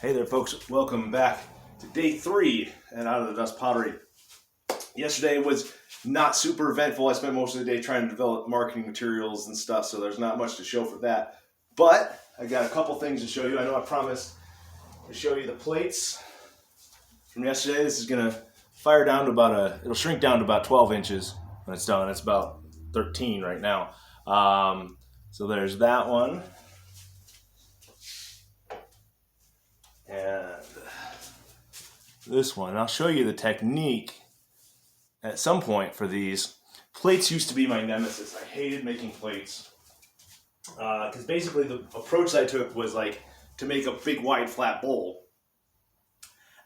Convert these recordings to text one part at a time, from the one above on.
Hey there folks, welcome back to day 3 and Out of the Dust Pottery. Yesterday was not super eventful. I spent most of the day trying to develop marketing materials and stuff, so there's not much to show for that. But I got a couple things to show you. I know I promised to show you the plates from yesterday. This is gonna fire down to it'll shrink down to about 12 inches when it's done. It's about 13 right now. So there's that one. And this one, I'll show you the technique at some point for these. Plates used to be my nemesis. I hated making plates because basically the approach I took was like to make a big wide flat bowl,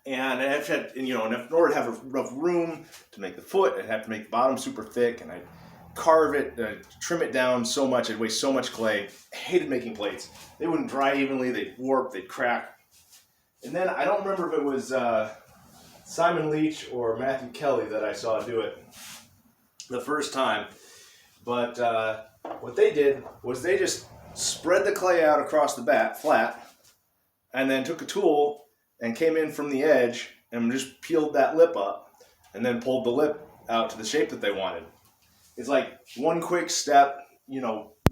and I had to, in order to have enough room to make the foot, I'd have to make the bottom super thick, and I'd carve it, trim it down so much, I'd waste so much clay. I hated making plates. They wouldn't dry evenly, they'd warp, they'd crack. And then I don't remember if it was Simon Leach or Matthew Kelly that I saw do it the first time. But what they did was they just spread the clay out across the bat flat, and then took a tool and came in from the edge and just peeled that lip up and then pulled the lip out to the shape that they wanted. It's like one quick step,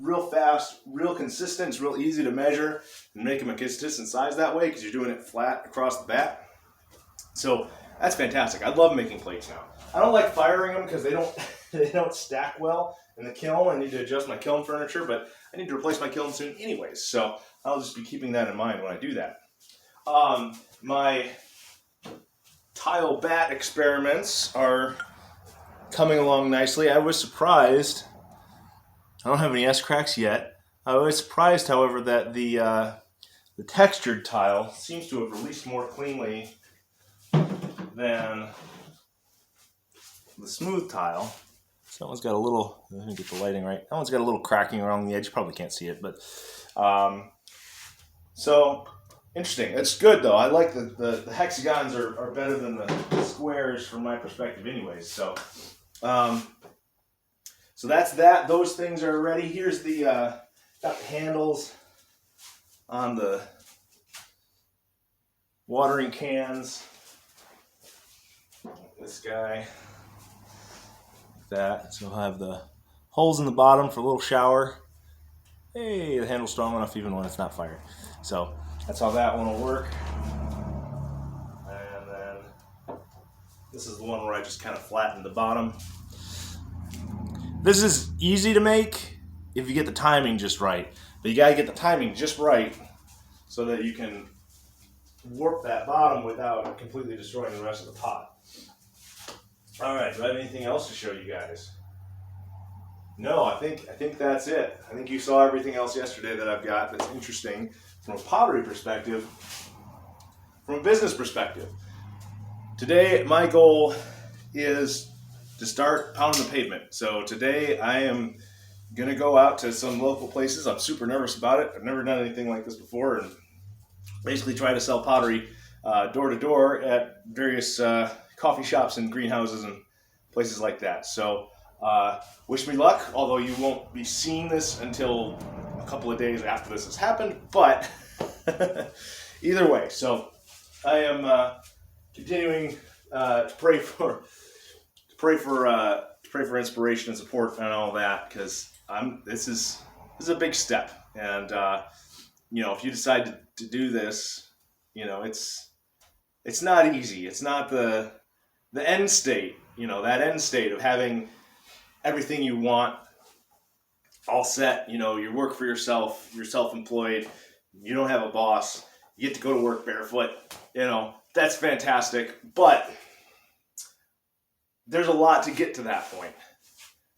real fast, real consistent. It's real easy to measure and make them a consistent size that way because you're doing it flat across the bat. So that's fantastic. I love making plates now. I don't like firing them because they don't stack well in the kiln. I need to adjust my kiln furniture, but I need to replace my kiln soon anyways. So I'll just be keeping that in mind when I do that. My tile bat experiments are coming along nicely. I was surprised. I don't have any S-cracks yet. I was surprised, however, that the textured tile seems to have released more cleanly than the smooth tile. So that one's got a little, let me get the lighting right. That one's got a little cracking around the edge. You probably can't see it, but so interesting. It's good though. I like the hexagons are better than the squares from my perspective anyways. So so that's that. Those things are ready. Here's the got the handles on the watering cans. This guy, that. So I'll have the holes in the bottom for a little shower. Hey, the handle's strong enough even when it's not fired. So that's how that one will work. And then this is the one where I just kind of flattened the bottom. This is easy to make if you get the timing just right. But you gotta get the timing just right so that you can warp that bottom without completely destroying the rest of the pot. All right, do I have anything else to show you guys? No, I think that's it. I think you saw everything else yesterday that I've got that's interesting from a pottery perspective. From a business perspective, today my goal is to start pounding the pavement. So today I am going to go out to some local places. I'm super nervous about it. I've never done anything like this before, and basically try to sell pottery door to door at various coffee shops and greenhouses and places like that. So wish me luck, although you won't be seeing this until a couple of days after this has happened, but either way. So I am continuing to pray for inspiration and support and all that, because this is a big step, and if you decide to do this, it's not easy. It's not the end state, that end state of having everything you want all set. You work for yourself, you're self-employed, you don't have a boss, you get to go to work barefoot. That's fantastic, but there's a lot to get to that point.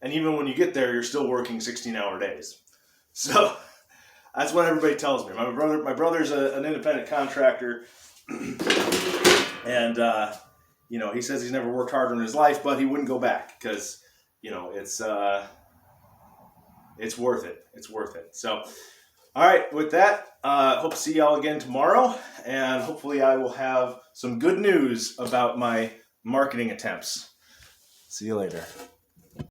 And even when you get there, you're still working 16-hour days. So that's what everybody tells me. My brother's an independent contractor, and he says he's never worked harder in his life, but he wouldn't go back because it's worth it. It's worth it. So, all right, with that, hope to see y'all again tomorrow, and hopefully I will have some good news about my marketing attempts. See you later.